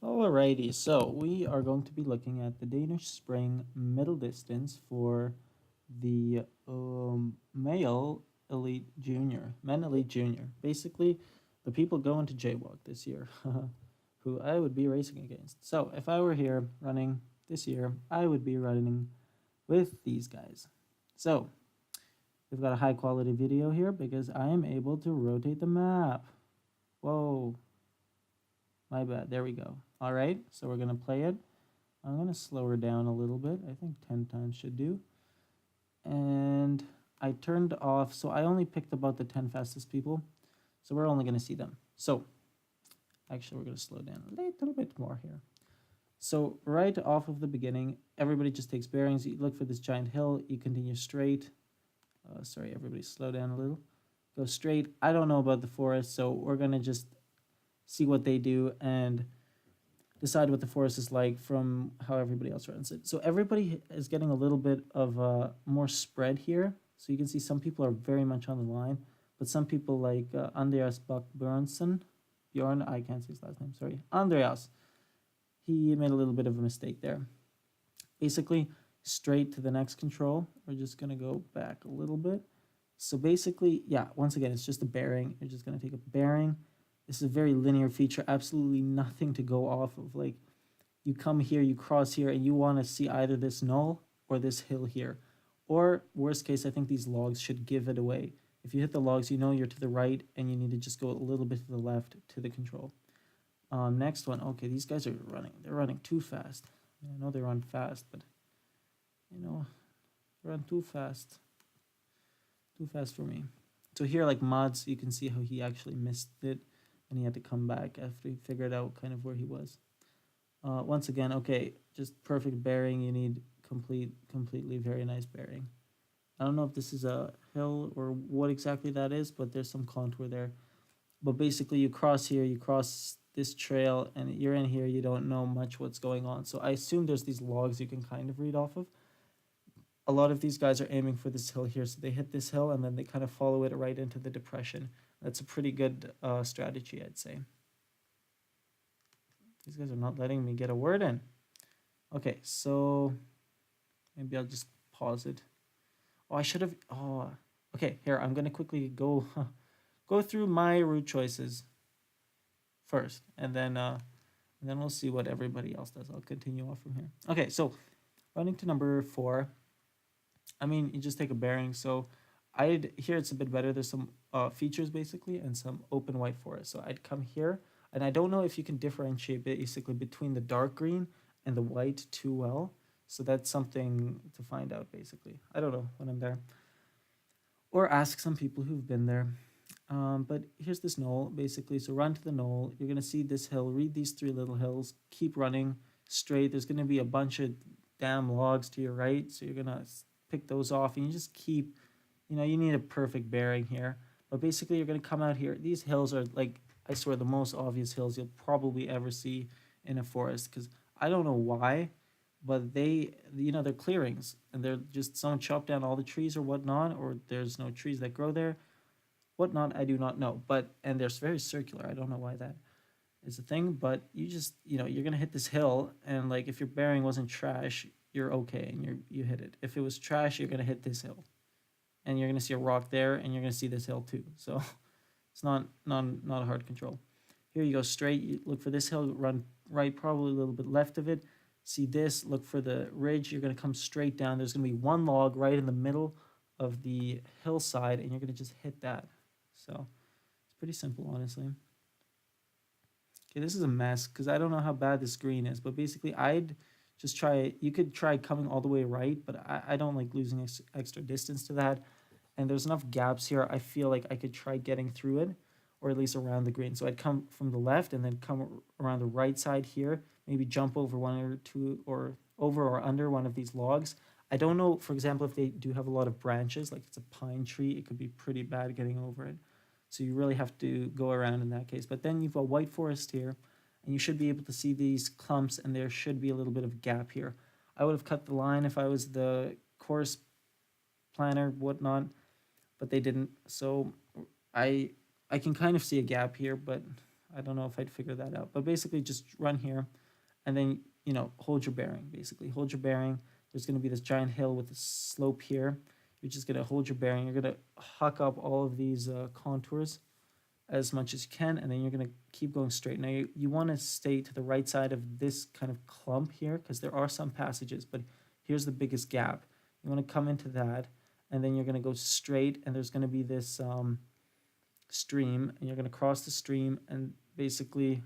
Alrighty, so we are going to be looking at the Danish Spring middle distance for the male elite junior, men elite junior. Basically, the people going to jaywalk this year, who I would be racing against. So if I were here running this year, I would be running with these guys. So we've got a high quality video here because I am able to rotate the map. Whoa, my bad. There we go. All right, so we're gonna play it. I'm gonna slow her down a little bit. I think 10 times should do. And I turned off, so I only picked about the 10 fastest people. So we're only gonna see them. So actually we're gonna slow down a little bit more here. So right off of the beginning, everybody just takes bearings. You look for this giant hill, you continue straight. Sorry, everybody slow down a little. Go straight. I don't know about the forest, so we're gonna just see what they do and decide what the forest is like from how everybody else runs it. So everybody is getting a little bit of more spread here. So you can see some people are very much on the line, but some people like Andreas Bjorn, I can't say his last name, sorry, Andreas, he made a little bit of a mistake there. Basically, straight to the next control. We're just gonna go back a little bit. So basically, yeah, once again, it's just a bearing. You're just gonna take a bearing. This is a very linear feature, absolutely nothing to go off of. Like, you come here, you cross here, and you want to see either this knoll or this hill here. Or, worst case, I think these logs should give it away. If you hit the logs, you know you're to the right, and you need to just go a little bit to the left to the control. Next one. Okay, these guys are running. They're running too fast. I know they run fast, but, you know, they run too fast. Too fast for me. So here, like Mods, you can see how he actually missed it. And he had to come back after he figured out kind of where he was. Once again, okay, just perfect bearing. You need completely very nice bearing. I don't know if this is a hill or what exactly that is, but there's some contour there. But basically, you cross here, you cross this trail, and you're in here, you don't know much what's going on. So I assume there's these logs you can kind of read off of. A lot of these guys are aiming for this hill here, so they hit this hill, and then they kind of follow it right into the depression. That's a pretty good strategy, I'd say. These guys are not letting me get a word in. Okay, so maybe I'll just pause it. Oh, I should have. Oh, okay. Here, I'm gonna quickly go go through my route choices first, and then we'll see what everybody else does. I'll continue off from here. Okay, so running to number 4. I mean, you just take a bearing. So here it's a bit better. There's some features basically and some open white forest. So I'd come here, and I don't know if you can differentiate basically between the dark green and the white too well. So that's something to find out basically. I don't know when I'm there. Or ask some people who've been there. But here's this knoll basically. So run to the knoll. You're gonna see this hill. Read these 3 little hills. Keep running straight. There's gonna be a bunch of damn logs to your right. So you're gonna pick those off, and you just keep, you know, you need a perfect bearing here. But basically, you're going to come out here. These hills are, like, I swear, the most obvious hills you'll probably ever see in a forest. Because I don't know why, but they, you know, they're clearings. And they're just, someone chopped down all the trees or whatnot, or there's no trees that grow there. Whatnot, I do not know. But, and they're very circular. I don't know why that is a thing. But you just, you know, you're going to hit this hill. And, like, if your bearing wasn't trash, you're okay. And you hit it. If it was trash, you're going to hit this hill. And you're going to see a rock there, and you're going to see this hill too. So it's not a hard control. Here you go straight, you look for this hill, run right, probably a little bit left of it. See this, look for the ridge, you're going to come straight down. There's going to be one log right in the middle of the hillside, and you're going to just hit that. So it's pretty simple, honestly. Okay, this is a mess, because I don't know how bad this green is, but basically I'd just try, you could try coming all the way right, but I don't like losing extra distance to that. And there's enough gaps here, I feel like I could try getting through it, or at least around the green. So I'd come from the left and then come around the right side here, maybe jump over one or two, or over or under one of these logs. I don't know, for example, if they do have a lot of branches, like it's a pine tree, it could be pretty bad getting over it. So you really have to go around in that case. But then you've got white forest here, and you should be able to see these clumps, and there should be a little bit of gap here. I would have cut the line if I was the course planner, whatnot, but they didn't. So I can kind of see a gap here, but I don't know if I'd figure that out. But basically just run here and then, hold your bearing, basically. Hold your bearing. There's going to be this giant hill with a slope here. You're just going to hold your bearing. You're going to huck up all of these contours as much as you can, and then you're going to keep going straight. Now, you want to stay to the right side of this kind of clump here because there are some passages, but here's the biggest gap. You want to come into that, and then you're going to go straight, and there's going to be this stream, and you're going to cross the stream, and basically,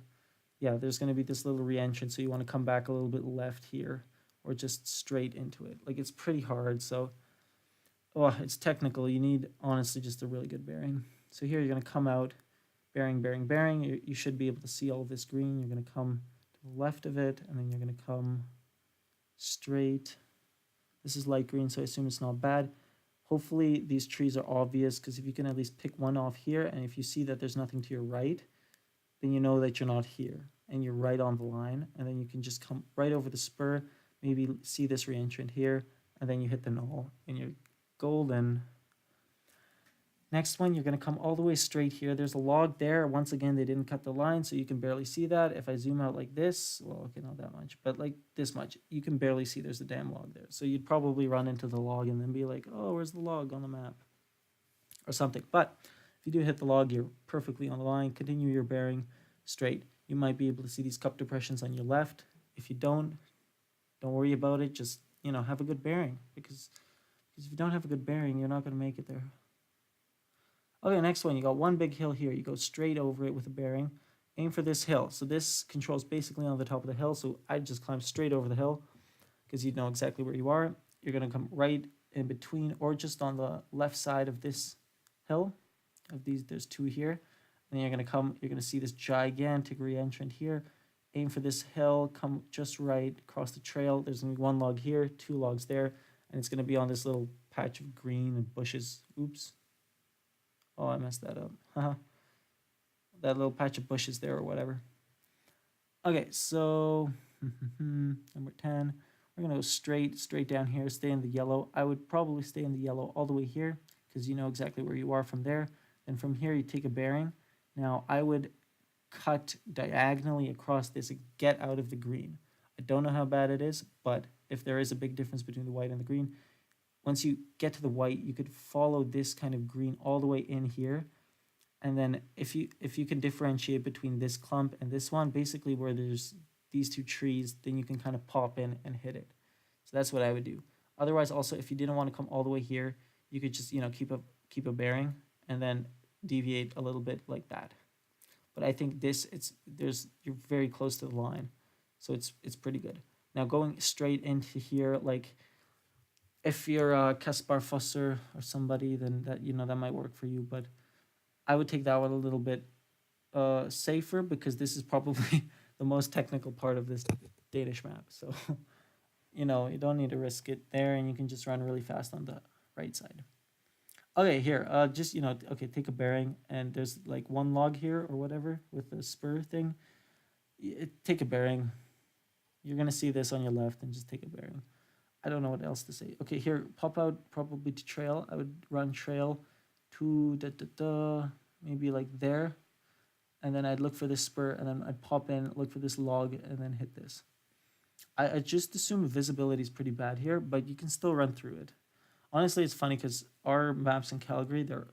yeah, there's going to be this little re-entrance, so you want to come back a little bit left here, or just straight into it. Like, it's pretty hard, so, oh, it's technical. You need, honestly, just a really good bearing. So here you're going to come out, bearing, bearing, bearing. You should be able to see all of this green. You're going to come to the left of it, and then you're going to come straight. This is light green, so I assume it's not bad. Hopefully these trees are obvious, because if you can at least pick one off here, and if you see that there's nothing to your right, then you know that you're not here, and you're right on the line, and then you can just come right over the spur, maybe see this reentrant here, and then you hit the null, and you're golden. Next one, you're going to come all the way straight here. There's a log there. Once again, they didn't cut the line, so you can barely see that. If I zoom out like this, well, okay, not that much, but like this much, you can barely see there's a damn log there. So you'd probably run into the log and then be like, oh, where's the log on the map? Or something. But if you do hit the log, you're perfectly on the line. Continue your bearing straight. You might be able to see these cup depressions on your left. If you don't worry about it. Just, have a good bearing. Because if you don't have a good bearing, you're not going to make it there. Okay, next one, you got one big hill here. You go straight over it with a bearing. Aim for this hill. So this controls basically on the top of the hill. So I just climb straight over the hill because you know exactly where you are. You're going to come right in between or just on the left side of this hill. Of these, there's two here. And then you're going to see this gigantic re-entrant here. Aim for this hill, come just right across the trail. There's going to be one log here, two logs there. And it's going to be on this little patch of green and bushes. Oops. Oh, I messed that up. That little patch of bushes there or whatever. Okay, so number 10. We're going to go straight down here, stay in the yellow. I would probably stay in the yellow all the way here because you know exactly where you are from there. Then from here, you take a bearing. Now, I would cut diagonally across this and get out of the green. I don't know how bad it is, but if there is a big difference between the white and the green, once you get to the white, you could follow this kind of green all the way in here. And then if you can differentiate between this clump and this one, basically where there's these two trees, then you can kind of pop in and hit it. So that's what I would do. Otherwise, also, if you didn't want to come all the way here, you could just, keep a bearing and then deviate a little bit like that. But I think you're very close to the line. So it's pretty good. Now going straight into here, like, if you're Kaspar Fusser or somebody, then that might work for you. But I would take that one a little bit safer because this is probably the most technical part of this Danish map. So, you don't need to risk it there, and you can just run really fast on the right side. Okay, here, take a bearing, and there's like one log here or whatever with the spur thing. Take a bearing. You're going to see this on your left, and just take a bearing. I don't know what else to say. Okay, here, pop out probably to trail. I would run trail to maybe like there. And then I'd look for this spur, and then I'd pop in, look for this log, and then hit this. I just assume visibility is pretty bad here, but you can still run through it. Honestly, it's funny because our maps in Calgary, they're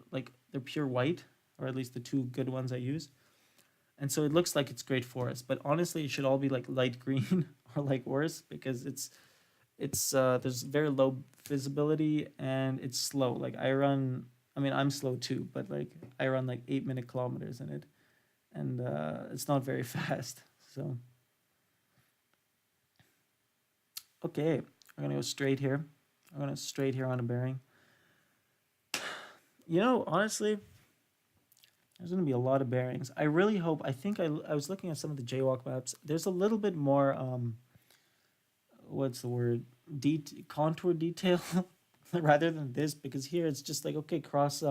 pure white, or at least the two good ones I use. And so it looks like it's great forest, but honestly, it should all be like light green or like worse because there's very low visibility and it's slow. Like I'm slow too, but like I run like 8-minute kilometers in it, and it's not very fast. So okay, I'm gonna go straight here. I'm gonna straight here on a bearing. Honestly, there's gonna be a lot of bearings. I really hope. I think I was looking at some of the jaywalk maps. There's a little bit more what's the word? Contour detail rather than this, because here it's just like, okay, cross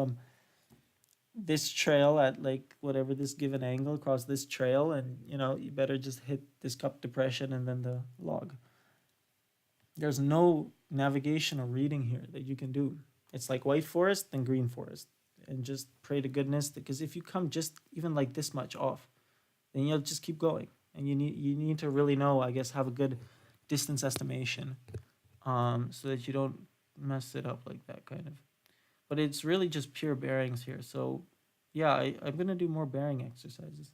this trail at like whatever this given angle, across this trail, and you better just hit this cup depression and then the log. There's no navigation or reading here that you can do. It's like white forest then green forest, and just pray to goodness, because if you come just even like this much off, then you'll just keep going. And you need to really know, I guess, have a good distance estimation, so that you don't mess it up like that kind of. But it's really just pure bearings here. So yeah, I'm gonna do more bearing exercises.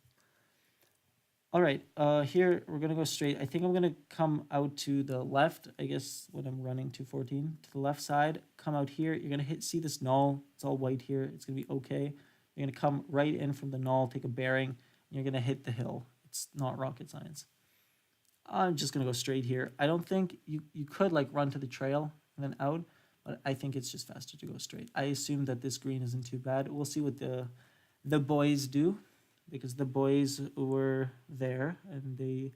All right, here we're gonna go straight. I think I'm gonna come out to the left, I guess, when I'm running 214, to the left side, come out here. You're gonna see this null, it's all white here. It's gonna be okay. You're gonna come right in from the null, take a bearing, and you're gonna hit the hill. It's not rocket science. I'm just gonna go straight here. I don't think you could like run to the trail and then out, but I think it's just faster to go straight. I assume that this green isn't too bad. We'll see what the boys do, because the boys were there and they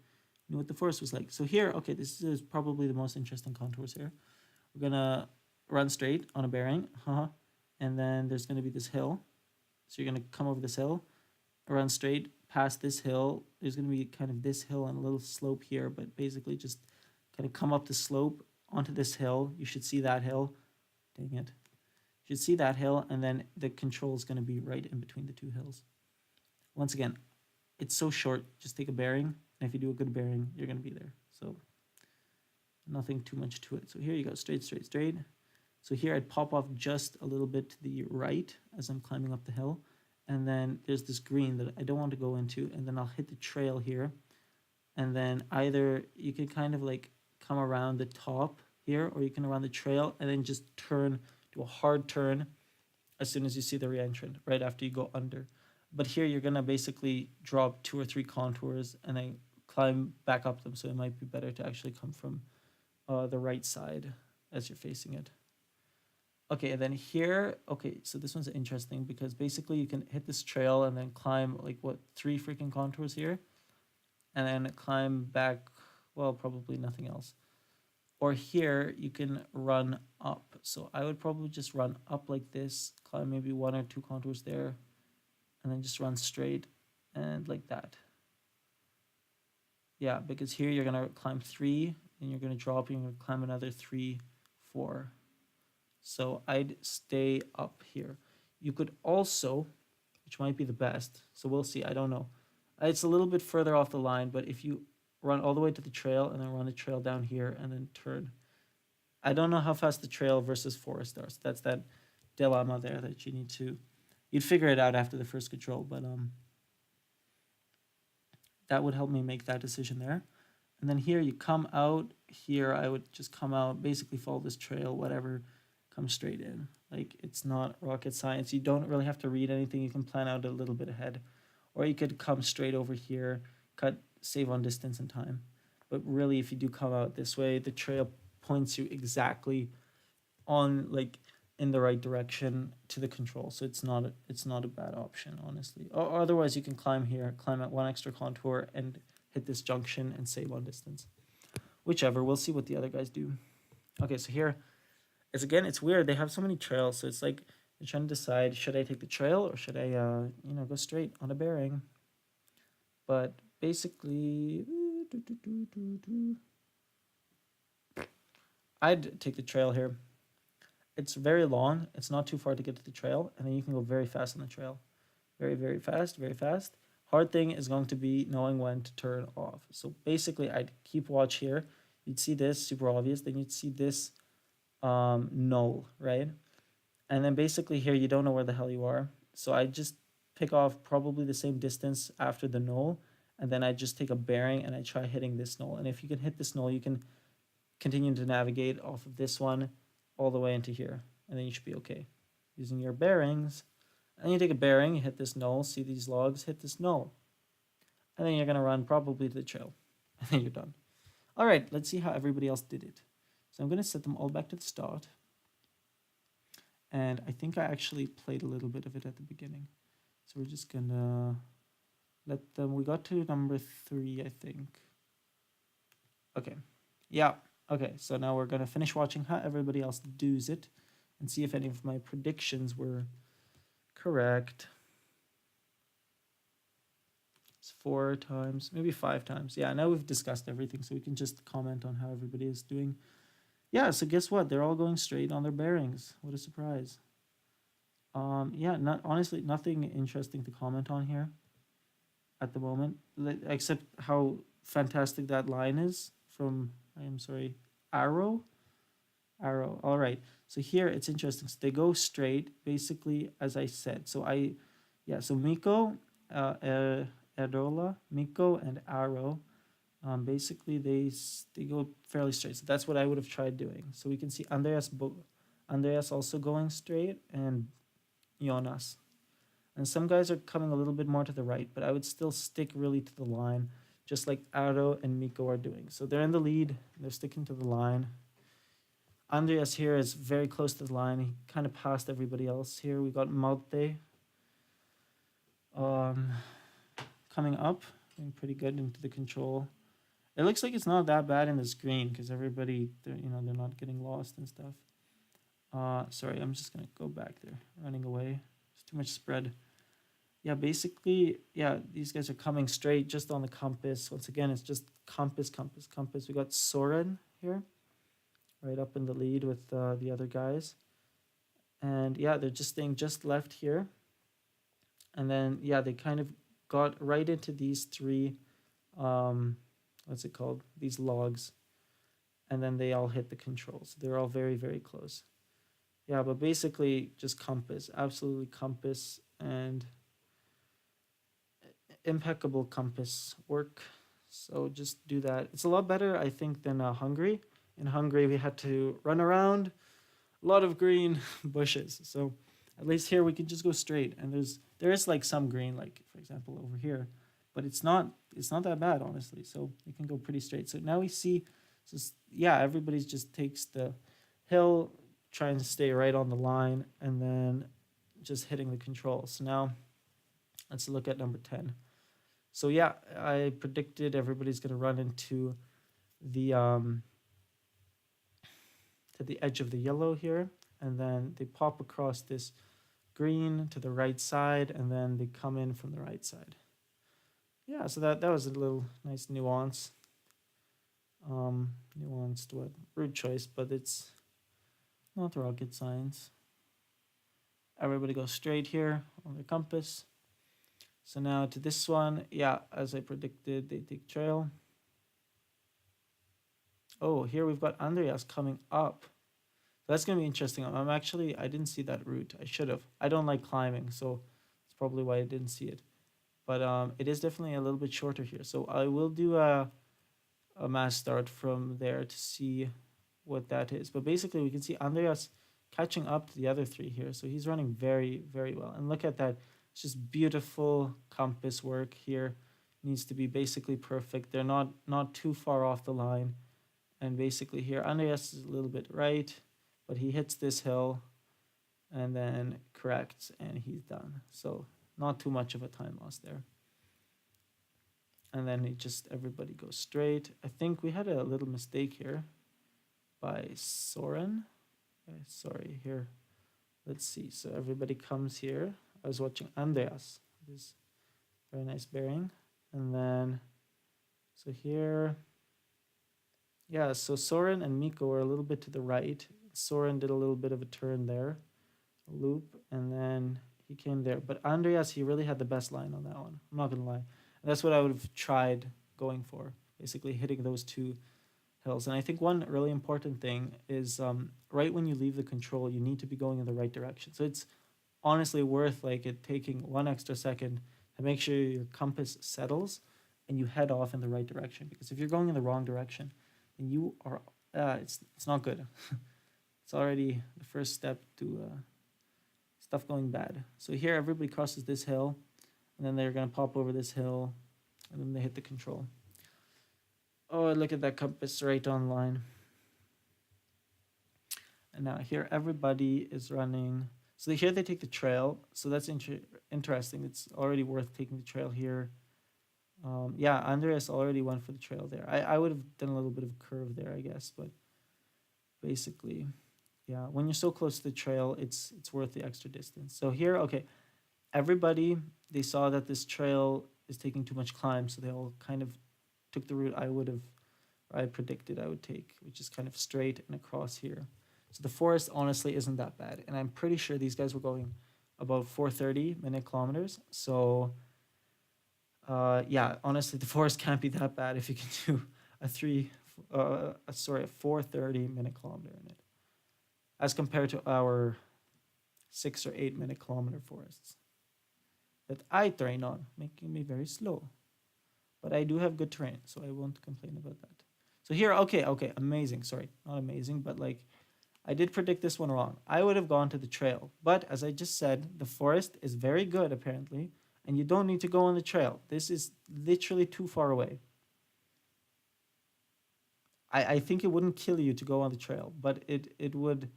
knew what the forest was like. So here, okay, this is probably the most interesting contours here. We're gonna run straight on a bearing, and then there's gonna be this hill. So you're gonna come over this hill, run straight past this hill. There's gonna be kind of this hill and a little slope here, but basically just kind of come up the slope onto this hill. You should see that hill. Dang it. You should see that hill, and then the control is gonna be right in between the two hills. Once again, it's so short, just take a bearing, and if you do a good bearing, you're going to be there. So nothing too much to it. So here you go, straight, straight, straight. So here I'd pop off just a little bit to the right as I'm climbing up the hill, and then there's this green that I don't want to go into, and then I'll hit the trail here, and then either you can kind of like come around the top here, or you can around the trail, and then just turn, do a hard turn as soon as you see the reentrant, right after you go under. But here you're gonna basically drop 2 or 3 contours and then climb back up them. So it might be better to actually come from the right side as you're facing it. Okay, and then here, okay, so this one's interesting because basically you can hit this trail and then climb like what, 3 freaking contours here, and then climb back, well, probably nothing else. Or here you can run up. So I would probably just run up like this, climb maybe 1 or 2 contours there, and then just run straight and like that. Yeah, because here you're gonna climb 3, and you're gonna drop, and you're gonna climb another 3, 4. So I'd stay up here. You could also, which might be the best, so we'll see, I don't know. It's a little bit further off the line, but if you run all the way to the trail and then run the trail down here and then turn. I don't know how fast the trail versus forest are. So that's that dilemma there that you need to, you'd figure it out after the first control, but that would help me make that decision there. And then here you come out here, I would just come out, basically follow this trail, whatever, come straight in. Like, it's not rocket science. You don't really have to read anything. You can plan out a little bit ahead. Or you could come straight over here, save on distance and time. But really, if you do come out this way, the trail points you exactly on, like, in the right direction to the control. So it's not a bad option, honestly. Or otherwise, you can climb here, climb at 1 extra contour and hit this junction and save on distance. Whichever, we'll see what the other guys do. Okay, so here, it's weird. They have so many trails, so it's like you're trying to decide, should I take the trail or should I, go straight on a bearing? But basically, I'd take the trail here. It's very long. It's not too far to get to the trail, and then you can go very fast on the trail. Very, very fast, very fast. Hard thing is going to be knowing when to turn off. So basically, I'd keep watch here. You'd see this, super obvious. Then you'd see this null, right? And then basically here, you don't know where the hell you are. So I just pick off probably the same distance after the null, and then I just take a bearing and I try hitting this null. And if you can hit this null, you can continue to navigate off of this one all the way into here, and then you should be okay. Using your bearings, and you take a bearing, you hit this null, see these logs, hit this null. And then you're gonna run probably to the trail, and then you're done. All right, let's see how everybody else did it. So I'm gonna set them all back to the start. And I think I actually played a little bit of it at the beginning. So we're just gonna let them, we got to number 3, I think. Okay, yeah. Okay, so now we're gonna finish watching how everybody else does it and see if any of my predictions were correct. It's 4 times, maybe 5 times. Yeah, now we've discussed everything, so we can just comment on how everybody is doing. Yeah, so guess what? They're all going straight on their bearings. What a surprise. Yeah, honestly, nothing interesting to comment on here. at the moment, except how fantastic that line is from, I am sorry, Arrow. Arrow. All right. So here it's interesting. So they go straight, basically, as I said. Yeah, so Miko, Erola, Miko, and Arrow, basically they go fairly straight. So that's what I would have tried doing. So we can see Andreas also going straight, and Jonas. And some guys are coming a little bit more to the right, but I would still stick really to the line, just like Arrow and Miko are doing. So they're in the lead, they're sticking to the line. Andreas here is very close to the line. He kind of passed everybody else here. We got Malte coming up, doing pretty good into the control. It looks like it's not that bad in the screen because everybody, they're not getting lost and stuff. Sorry, I'm just gonna go back there, running away. There's too much spread. Yeah, basically, yeah, these guys are coming straight just on the compass. Once again, it's just compass, compass, compass. We got Soren here, right up in the lead with the other guys. And yeah, they're just staying just left here. And then, yeah, they kind of got right into these three, what's it called? These logs. And then they all hit the controls. They're all very, very close. Yeah, but basically just compass, absolutely compass, and impeccable compass work. So just do that. It's a lot better, I think, than Hungary. In Hungary, we had to run around a lot of green bushes. So at least here we can just go straight. And there is like some green, like for example over here, but it's not that bad, honestly. So you can go pretty straight. So now we see, just yeah, everybody just takes the hill, trying to stay right on the line, and then just hitting the controls. So now let's look at number 10. So yeah, I predicted everybody's gonna run into the to the edge of the yellow here, and then they pop across this green to the right side, and then they come in from the right side. Yeah, so that was a little nice nuance. Nuanced what? Rude choice, but it's not rocket science. Everybody goes straight here on their compass. So now to this one, yeah, as I predicted, they take trail. Oh, here we've got Andreas coming up. That's going to be interesting. I didn't see that route. I should have. I don't like climbing, so that's probably why I didn't see it. But it is definitely a little bit shorter here. So I will do a mass start from there to see what that is. But basically, we can see Andreas catching up to the other three here. So he's running very, very well. And look at that. It's just beautiful compass work here. Needs to be basically perfect. They're not too far off the line. And basically here, Andreas is a little bit right, but he hits this hill and then corrects, and he's done. So not too much of a time loss there. And then everybody goes straight. I think we had a little mistake here by Soren. Sorry, here. Let's see. So everybody comes here. I was watching Andreas. This very nice bearing. And then, so here, yeah, so Soren and Miko are a little bit to the right. Soren did a little bit of a turn there, a loop, and then he came there. But Andreas, he really had the best line on that one. I'm not going to lie. And that's what I would have tried going for, basically hitting those two hills. And I think one really important thing is right when you leave the control, you need to be going in the right direction. So it's honestly worth like it taking 1 extra second to make sure your compass settles and you head off in the right direction. Because if you're going in the wrong direction, then you are it's not good. It's already the first step to stuff going bad. So here everybody crosses this hill, and then they're gonna pop over this hill, and then they hit the control. Oh, look at that compass right on line. And now here everybody is running. So here they take the trail. So that's interesting. It's already worth taking the trail here. Yeah, Andreas already went for the trail there. I would have done a little bit of a curve there, I guess, but basically, yeah, when you're so close to the trail, it's worth the extra distance. So here, okay, everybody, they saw that this trail is taking too much climb, so they all kind of took the route I predicted I would take, which is kind of straight and across here. So the forest honestly isn't that bad, and I'm pretty sure these guys were going about 430 minute kilometers. So Yeah, honestly, the forest can't be that bad if you can do a a 4:30 minute kilometer in it, as compared to our 6 or 8 minute kilometer forests that I train on, making me very slow. But I do have good terrain, so I won't complain about that. So here, okay, amazing. Sorry, not amazing, but like I did predict this one wrong. I would have gone to the trail, but as I just said, the forest is very good apparently, and you don't need to go on the trail. This is literally too far away. I think it wouldn't kill you to go on the trail, but it would.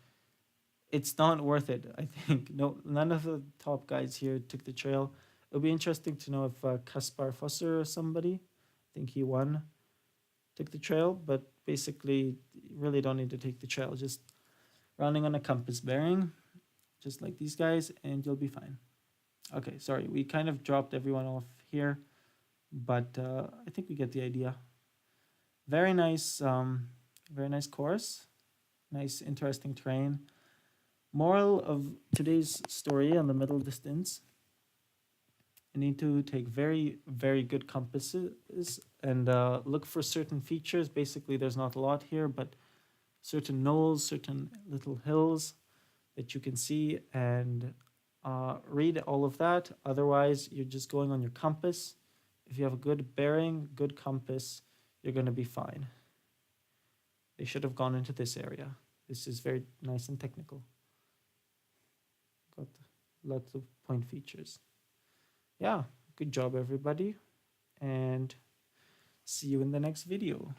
It's not worth it. I think no, none of the top guys here took the trail. It'll be interesting to know if Kaspar Fosser or somebody, I think he won, took the trail. But basically, you really don't need to take the trail. Just running on a compass bearing, just like these guys, and you'll be fine. Okay, sorry, we kind of dropped everyone off here, but I think we get the idea. Very nice, very nice course, nice, interesting terrain. Moral of today's story on the middle distance: you need to take very, very good compasses and look for certain features. Basically, there's not a lot here, but certain knolls, certain little hills that you can see, and read all of that. Otherwise, you're just going on your compass. If you have a good bearing, good compass, you're going to be fine. They should have gone into this area. This is very nice and technical. Got lots of point features. Yeah, good job, everybody. And see you in the next video.